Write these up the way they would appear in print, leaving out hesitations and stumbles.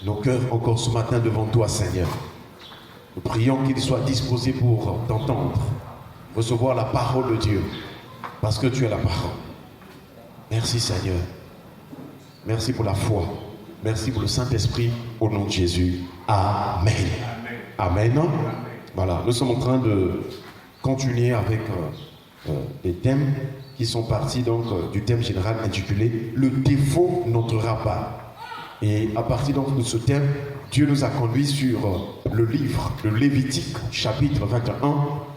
nos cœurs encore ce matin devant toi, Seigneur. Nous prions qu'ils soient disposés pour t'entendre, recevoir la parole de Dieu, parce que tu es la parole. Merci, Seigneur. Merci pour la foi. Merci pour le Saint-Esprit, au nom de Jésus. Amen. Amen. Amen. Voilà, nous sommes en train de continuer avec des thèmes qui sont partis donc du thème général intitulé « Le défaut n'entrera pas ». Et à partir donc de ce thème, Dieu nous a conduits sur le livre de Lévitique, chapitre 21,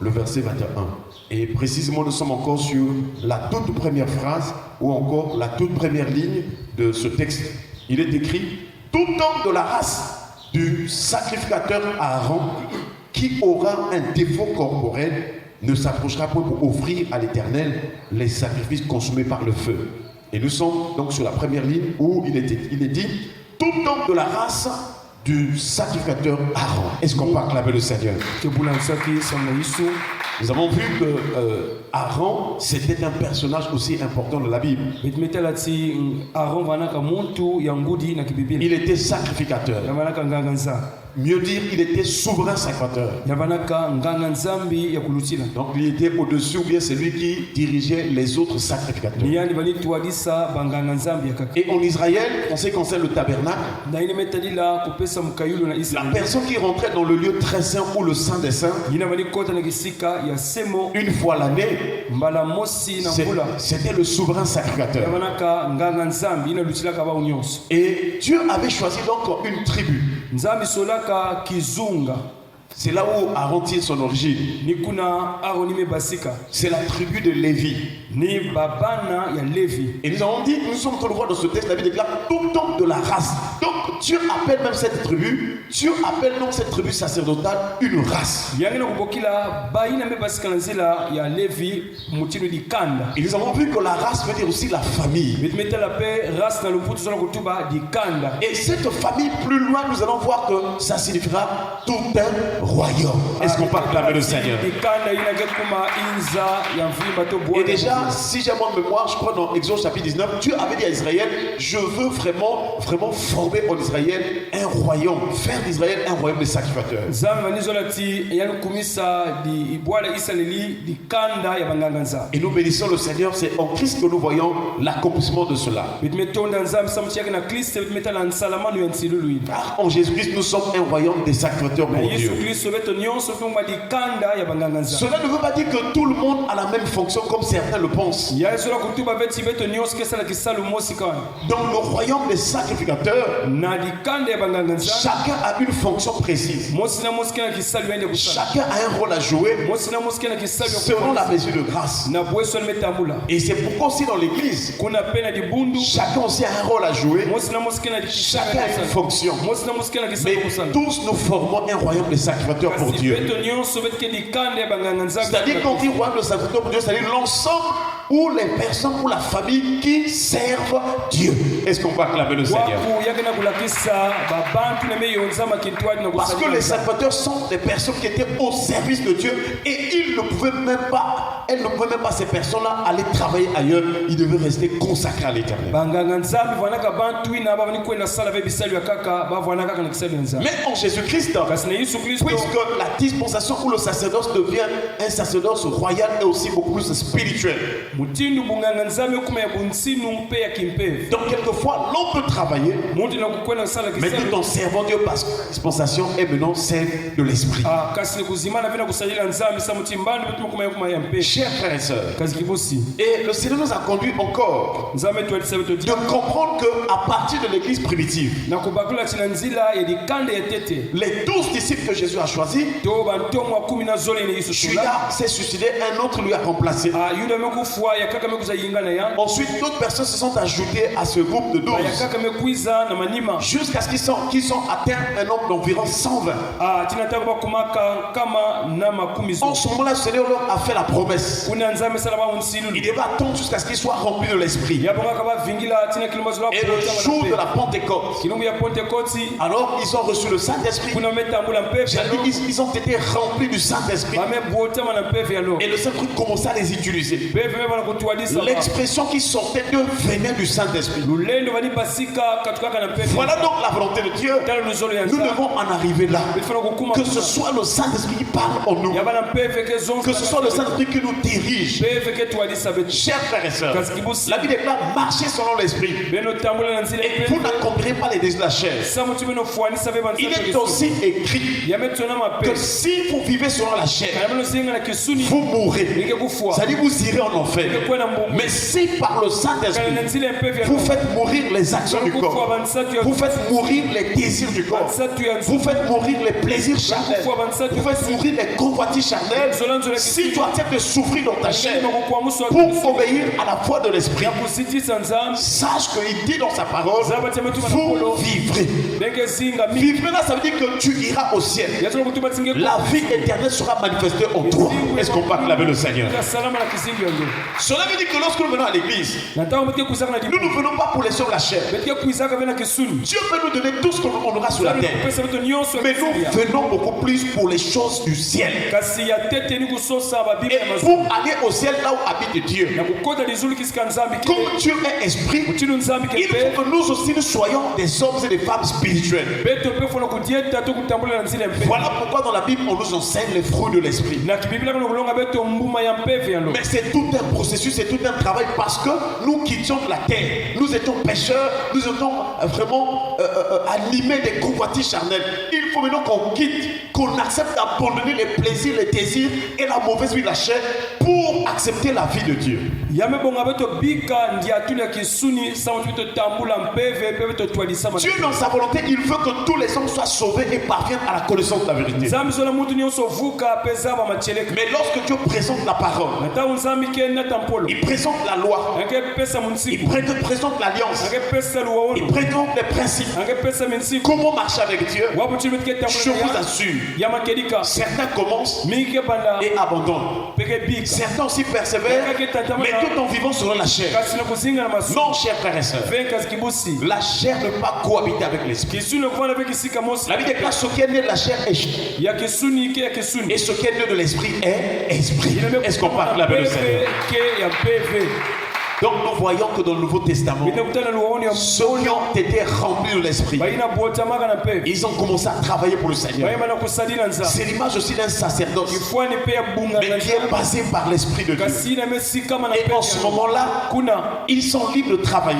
le verset 21. Et précisément, nous sommes encore sur la toute première phrase ou encore la toute première ligne de ce texte. Il est écrit « Tout homme de la race du sacrificateur Aaron qui aura un défaut corporel ne s'approchera point pour offrir à l'Éternel les sacrifices consumés par le feu. » Et nous sommes donc sur la première ligne où il est dit « Tout homme de la race du sacrificateur Aaron ». Est-ce qu'on peut acclamer le Seigneur? Nous avons vu que Aaron, c'était un personnage aussi important de la Bible. Il était sacrificateur. Mieux dire, il était souverain sacrificateur. Donc il était au-dessus, ou bien c'est lui qui dirigeait les autres sacrificateurs. Et en Israël, en ce qui concerne le tabernacle, la personne qui rentrait dans le lieu très saint ou le saint des saints, une fois l'année, c'était le souverain sacrificateur. Et Dieu avait choisi donc une tribu. C'est là où Aaron tire son origine. C'est la tribu de Lévi. Et nous avons dit, nous sommes en train de voir dans ce texte, la Bible déclare tout homme de la race. Donc Dieu appelle même cette tribu, Dieu appelle donc cette tribu sacerdotale une race. Et nous avons vu que la race veut dire aussi la famille. Et cette famille, plus loin, nous allons voir que ça signifiera tout un royaume. Est-ce qu'on peut acclamer le Seigneur? Et déjà, si j'ai bonne mémoire, je crois dans Exode chapitre 19, Dieu avait dit à Israël, je veux vraiment former en Israël un royaume, faire d'Israël un royaume de sacrificateurs. Et nous bénissons le Seigneur, c'est en Christ que nous voyons l'accomplissement de cela. Car en Jésus-Christ, nous sommes un royaume des sacrificateurs pour Dieu. Cela ne veut pas dire que tout le monde a la même fonction comme certains le pensent. Dans le royaume des sacrificateurs, chacun a une fonction précise. Chacun a un rôle à jouer selon la mesure de grâce. Et c'est pourquoi aussi dans l'église, chacun aussi a un rôle à jouer. Chacun a une fonction. Mais tous nous formons un royaume de sacrificateurs pour Dieu. C'est-à-dire qu'on dit royaume de sacrificateurs pour Dieu, c'est-à-dire l'ensemble ou les personnes ou la famille qui servent Dieu. Est-ce qu'on peut acclamer le Seigneur? Parce que les sacrificateurs sont des personnes qui étaient au service de Dieu et elles ne pouvaient même pas, ces personnes-là, aller travailler ailleurs. Ils devaient rester consacrés à l'Éternel. Mais en Jésus-Christ, puisque la dispensation ou le sacerdoce devient un sacerdoce royal et aussi beaucoup plus spirituel. Donc quelquefois l'on peut travailler, mais tout en servant Dieu parce que la dispensation est maintenant celle de l'esprit. Chers frères et sœurs, et le Seigneur nous a conduit encore de comprendre qu'à partir de l'église primitive, les 12 disciples que Jésus a choisis, Judas s'est suicidé, un autre lui a remplacé. Ensuite, d'autres personnes se sont ajoutées à ce groupe de 12 jusqu'à ce qu'ils ont atteint un nombre d'environ 120. En ce moment-là, le Seigneur leur a fait la promesse promesses. Il devait attendre jusqu'à ce qu'il soit rempli de l'esprit. Et le jour de la Pentecôte, alors ils ont reçu le Saint-Esprit. Ils ont été remplis du Saint-Esprit. Et le Saint-Esprit commençait à les utiliser. L'expression qui sortait d'eux venait du Saint-Esprit. Voilà donc la volonté de Dieu. Nous devons en arriver là. Que ce soit le Saint-Esprit qui parle en nous. Que ce soit le Saint-Esprit qui nous dirige. Chers frères et sœurs, la Bible déclare marcher selon l'Esprit. Et vous n'accomplirez pas les désirs de la chair. Il est aussi écrit que si vous vivez selon la chair, vous mourrez. C'est-à-dire vous irez en enfer. Mais si par le Saint-Esprit, vous faites mourir les actions du corps, vous faites mourir les désirs du corps, vous faites mourir les plaisirs charnels, vous faites mourir les convoitises charnelles, si tu acceptes de souffrir dans ta chair pour obéir à la voix de l'Esprit, sache qu'il dit dans sa parole, vous vivrez. Vivre là, ça veut dire que tu iras au ciel. La vie éternelle sera manifestée en toi. Est-ce qu'on parle avec le Seigneur? Cela veut dire que lorsque nous venons à l'église, nous ne venons pas pour les choses de la chair. Dieu peut nous donner tout ce qu'on aura sur la terre. Mais nous venons beaucoup plus pour les choses du ciel. Et pour aller au ciel là où habite Dieu, comme Dieu est esprit, il faut que nous aussi nous soyons des hommes et des femmes spirituels. Voilà pourquoi dans la Bible on nous enseigne les fruits de l'esprit. Mais c'est tout un processus, c'est tout un travail parce que nous quittions la terre. Nous étions pécheurs, nous étions vraiment animés des convoitises charnelles. Il faut maintenant qu'on quitte, qu'on accepte d'abandonner les plaisirs, les désirs et la mauvaise vie de la chair pour accepter la vie de Dieu. Dieu dans sa volonté, il veut que tous les hommes soient sauvés et parviennent à la connaissance de la vérité. Mais lorsque Dieu présente la parole, il présente la loi, il présente l'alliance, il présente les principes. Comment marcher avec Dieu? Je vous assure, certains commencent et abandonnent. Certains aussi persévèrent, mais tout en vivant selon la chair. Non, chers frères et sœurs, la chair ne peut pas cohabiter avec l'esprit. La Bible déclare ce qui est né de la chair est chair. Et ce qui est né de l'esprit est esprit. Est-ce qu'on parle avec le Seigneur? Donc nous voyons que dans le Nouveau Testament, ceux qui ont été remplis de l'esprit, ils ont commencé à travailler pour le Seigneur. C'est l'image aussi d'un sacerdoce, mais qui est basé par l'esprit de Dieu. Et en ce moment-là, ils sont libres de travailler.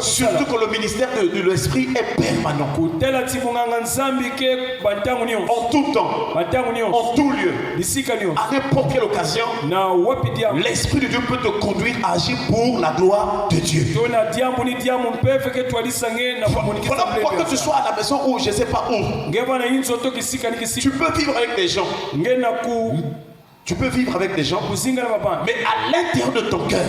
Surtout que le ministère de l'esprit est permanent. En tout temps, en tout lieu, à n'importe quelle occasion, l'esprit de Dieu peut te conduire à agir pour la gloire de Dieu. Voilà pourquoi que tu sois à la maison ou je ne sais pas où, tu peux vivre avec des gens. Tu peux vivre avec des gens, mais à l'intérieur de ton cœur,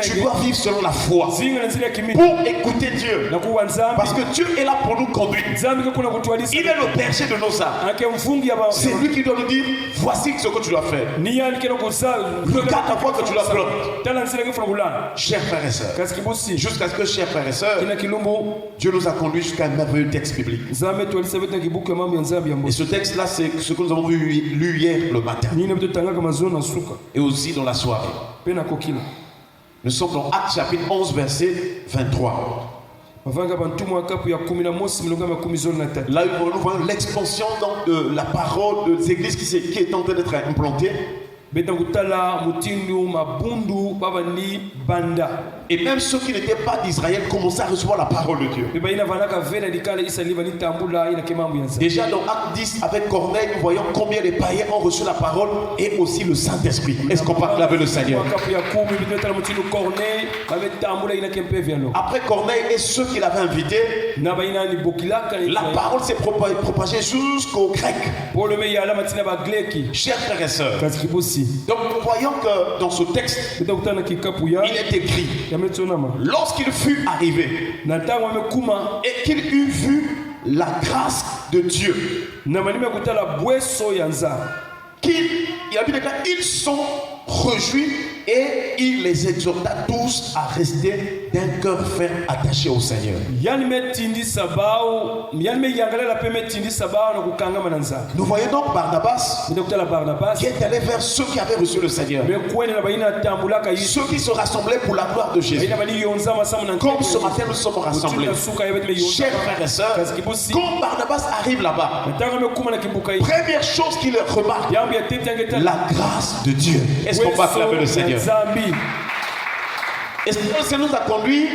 tu dois vivre selon la foi pour écouter Dieu. Parce que Dieu est là pour nous conduire. Il est le berger de nos âmes. C'est lui qui doit nous dire, voici ce que tu dois faire. Regarde la voie que tu dois prendre. Chers frères et sœurs, jusqu'à ce que, chers frères et sœurs, Dieu nous a conduits jusqu'à un merveilleux texte biblique. Et ce texte-là, c'est ce que nous avons lu hier le matin. Et aussi dans la soirée. Nous sommes dans Actes chapitre 11 verset 23. Là nous voyons l'expansion de la parole des églises qui est en train d'être implantée. Et même ceux qui n'étaient pas d'Israël commençaient à recevoir la parole de Dieu. Déjà dans Acte 10 avec Corneille, nous voyons combien les païens ont reçu la parole et aussi le Saint-Esprit. Est-ce qu'on parle avec le Seigneur? Après Corneille et ceux qui l'avaient invité, la parole s'est propagée jusqu'aux Grecs. Chers frères et sœurs, donc nous voyons que dans ce texte, il est écrit, lorsqu'il fut arrivé et qu'il eut vu la grâce de Dieu, qu'il il a dit ils sont réjouis et il les exhorta tous à rester d'un cœur ferme attaché au Seigneur. Nous voyons donc Barnabas qui est allé vers ceux qui avaient reçu le Seigneur, ceux qui se rassemblaient pour la gloire de Jésus. Comme ce matin nous sommes rassemblés, chers frères et sœurs, quand Barnabas arrive là-bas, première chose qu'il remarque, la grâce de Dieu. Est-ce qu'on va acclamer le Seigneur? Et ça nous a conduit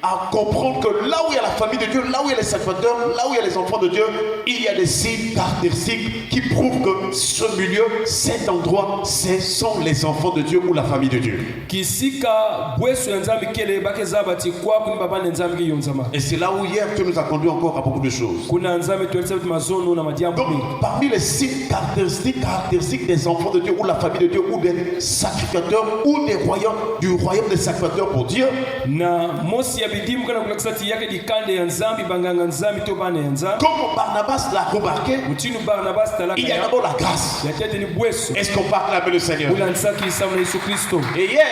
à comprendre que là où il y a la famille de Dieu, là où il y a les sacrificateurs, là où il y a les enfants de Dieu, il y a des signes caractéristiques qui prouvent que ce milieu, cet endroit, ce sont les enfants de Dieu ou la famille de Dieu. Et c'est là où hier tu nous as conduit encore à beaucoup de choses. Donc parmi les signes caractéristiques des enfants de Dieu ou la famille de Dieu ou des sacrificateurs ou du royaume des sacrificateurs pour dire, comme Barnabas l'a remarqué, il y a d'abord la grâce. Est-ce qu'on parle avec le Seigneur? Et hier,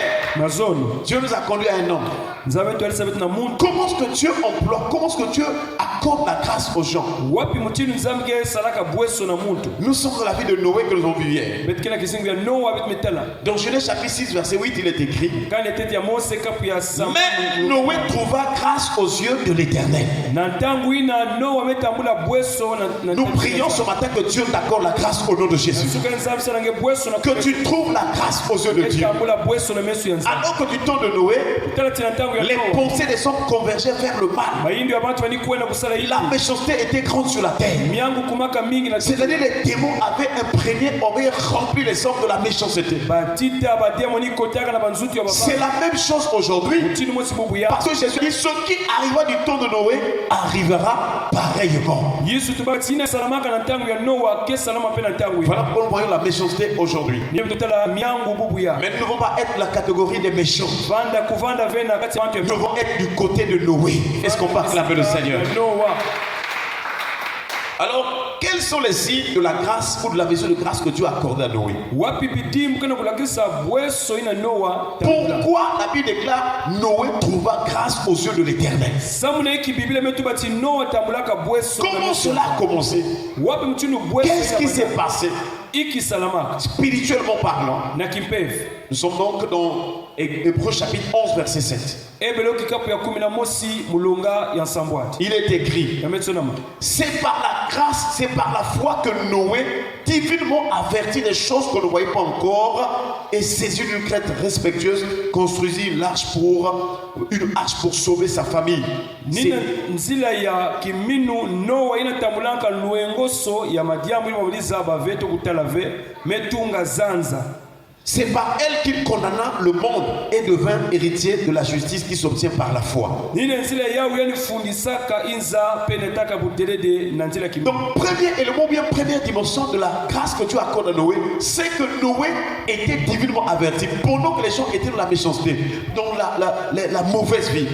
Dieu nous a conduit à un homme. Comment est-ce que Dieu emploie, comment est-ce que Dieu accorde la grâce aux gens? Nous sommes dans la vie de Noé que nous avons vu hier. Dans Genèse chapitre 6 verset 8 il est écrit, mais Noé trouva grâce aux yeux de l'Éternel. Nous prions ce matin que Dieu t'accorde la grâce au nom de Jésus. Que tu trouves la grâce aux yeux de Dieu. Alors que du temps de Noé, les pensées des hommes convergeaient vers le mal. La méchanceté était grande sur la terre. C'est-à-dire les démons avaient imprégné, avaient rempli les hommes de la méchanceté. C'est la même chose aujourd'hui. Parce que Jésus dit, ce qui arriva du temps de Noé arrivera pareillement. Voilà pourquoi nous voyons la méchanceté aujourd'hui. Mais nous ne devons pas être la catégorie des méchants. Nous devons être du côté de Noé. Est-ce qu'on parle avec le Seigneur? Alors, quels sont les signes de la grâce ou de la vision de grâce que Dieu a accordé à Noé? Pourquoi la Bible déclare Noé trouva grâce aux yeux de l'Éternel? Comment cela a commencé? Qu'est-ce qui s'est passé? Spirituellement parlant, nous sommes donc dans Hébreux chapitre 11 verset 7. Il est écrit, c'est par la grâce, c'est par la foi que Noé, divinement averti des choses qu'on ne voyait pas encore, et saisi d'une crainte respectueuse, construisit une arche pour sauver sa famille. C'est par elle qu'il condamna le monde et devint héritier de la justice qui s'obtient par la foi. Donc, premier élément, bien première dimension de la grâce que Dieu accorde à Noé, c'est que Noé était divinement averti. Pendant que les gens étaient dans la méchanceté, dans la mauvaise vie,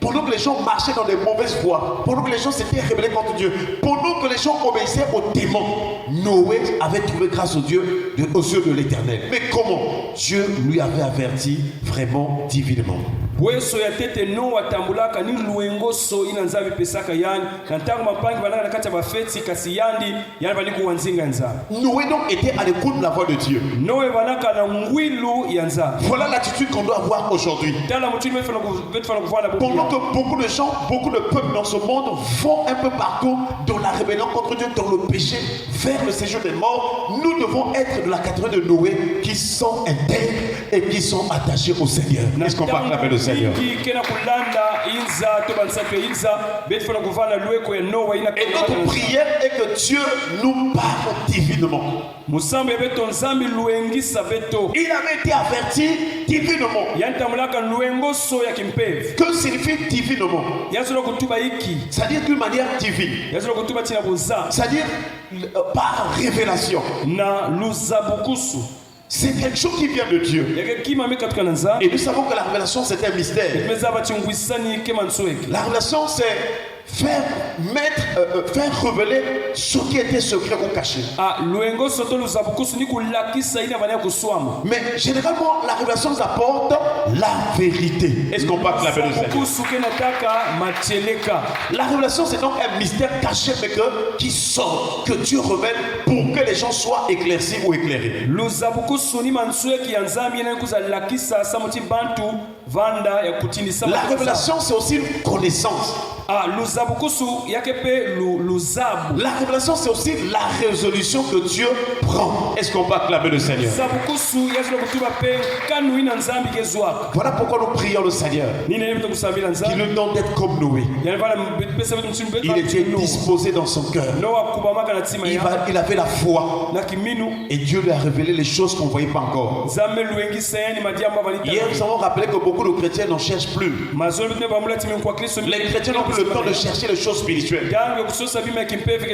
pendant que les gens marchaient dans des mauvaises voies, pendant que les gens s'étaient rebellés contre Dieu, pendant que les gens obéissaient aux démons, Noé avait trouvé grâce aux yeux de l'Éternel. Mais comment? Dieu lui avait averti vraiment divinement. Noé donc était à l'écoute de la voix de Dieu. Voilà l'attitude qu'on doit avoir aujourd'hui. Pendant que beaucoup de gens, beaucoup de peuples dans ce monde vont un peu partout dans la rébellion contre Dieu, dans le péché, vers le séjour des morts, nous devons être de la catégorie de Noé qui sont intègres et qui sont attachés au Seigneur. Est-ce qu'on parle avec le Seigneur? Et notre prière est que Dieu nous parle divinement. Il avait été averti divinement. Que signifie divinement? C'est-à-dire d'une manière divine. C'est-à-dire par révélation. C'est quelque chose qui vient de Dieu. Et nous savons que la révélation c'est un mystère. La révélation faire révéler ce qui était secret ou caché. Mais généralement, la révélation nous apporte la vérité. Est-ce qu'on peut acclamer le Seigneur? La révélation, c'est donc un mystère caché, mais qui sort, que Dieu révèle pour que les gens soient éclaircis ou éclairés. La révélation, c'est aussi une connaissance. La révélation, c'est aussi la résolution que Dieu prend. Est-ce qu'on peut acclamer le Seigneur? Voilà pourquoi nous prions le Seigneur, qu'il nous donne d'être comme Noé. Il était disposé dans son cœur. Il avait la foi. Et Dieu lui a révélé les choses qu'on ne voyait pas encore. Hier, nous avons rappelé que beaucoup de chrétiens n'en cherchent plus. Les chrétiens n'ont plus le temps de chercher les choses spirituelles.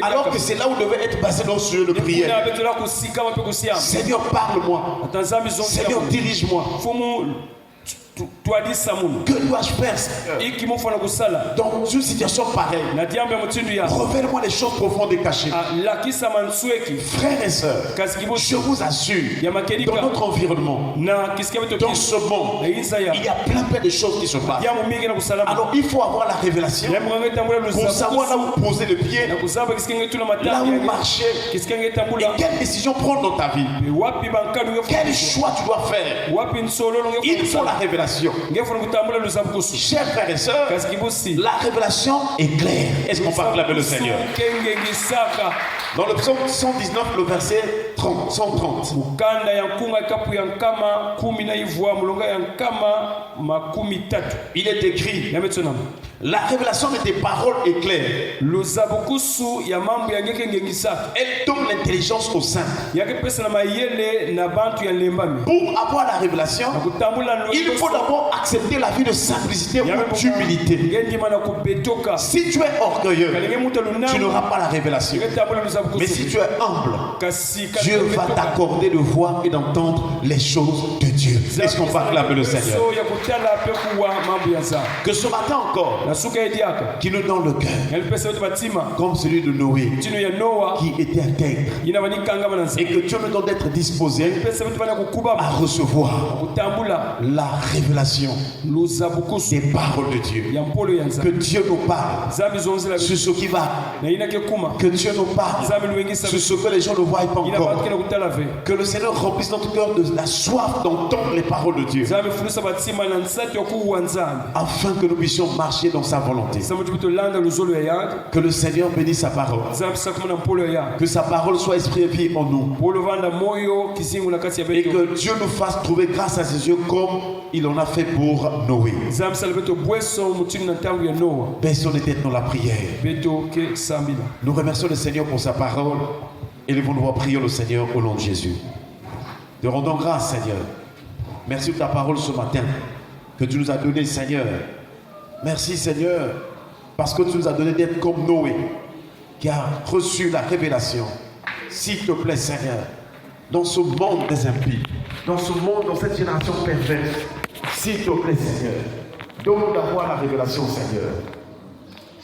Alors que c'est là où devait être basé nos yeux de prière. Seigneur, parle-moi. Seigneur, dirige-moi. Que dois-je faire dans une situation pareille? Révèle-moi les choses profondes et cachées. Frères et sœurs, je vous assure, dans notre environnement, dans ce monde, il y a plein de choses qui se passent. Alors il faut avoir la révélation pour savoir là où poser le pied, là où marcher, et quelle décision prendre dans ta vie, quel choix tu dois faire. Il faut la révélation. Chers frères et sœurs, la révélation est claire. Est-ce qu'on peut acclamer le Seigneur? Dans le psaume 119, le verset 130. Il est écrit: la révélation de tes paroles est claire. Elle donne l'intelligence au saint. Pour avoir la révélation, il faut d'abord accepter la vie de simplicité ou d'humilité. Si tu es orgueilleux, tu n'auras pas la révélation. Mais si tu es humble, Dieu va t'accorder de voir et d'entendre les choses de Dieu. Est-ce qu'on va acclamer le Seigneur? Que ce matin encore, qui nous donne le cœur comme celui de Noé, qui était intègre, et que Dieu nous donne d'être disposé à recevoir la révélation des paroles de Dieu. Que Dieu nous parle sur ce qui va, que Dieu nous parle sur ce que les gens ne voient pas encore. Que le Seigneur remplisse notre cœur de la soif d'entendre les paroles de Dieu, afin que nous puissions marcher dans sa volonté. Que le Seigneur bénisse sa parole, que sa parole soit esprit et vie en nous, et que Dieu nous fasse trouver grâce à ses yeux comme il en a fait pour Noé. Baissons les têtes dans la prière. Nous remercions le Seigneur pour sa parole et nous voulons prier le Seigneur au nom de Jésus. Te rendons grâce, Seigneur. Merci pour ta parole ce matin que tu nous as donné, Seigneur. Merci, Seigneur, parce que tu nous as donné d'être comme Noé, qui a reçu la révélation. S'il te plaît, Seigneur, dans ce monde des impies, dans ce monde, dans cette génération perverse, s'il te plaît, Seigneur, donne-nous d'avoir la révélation, Seigneur.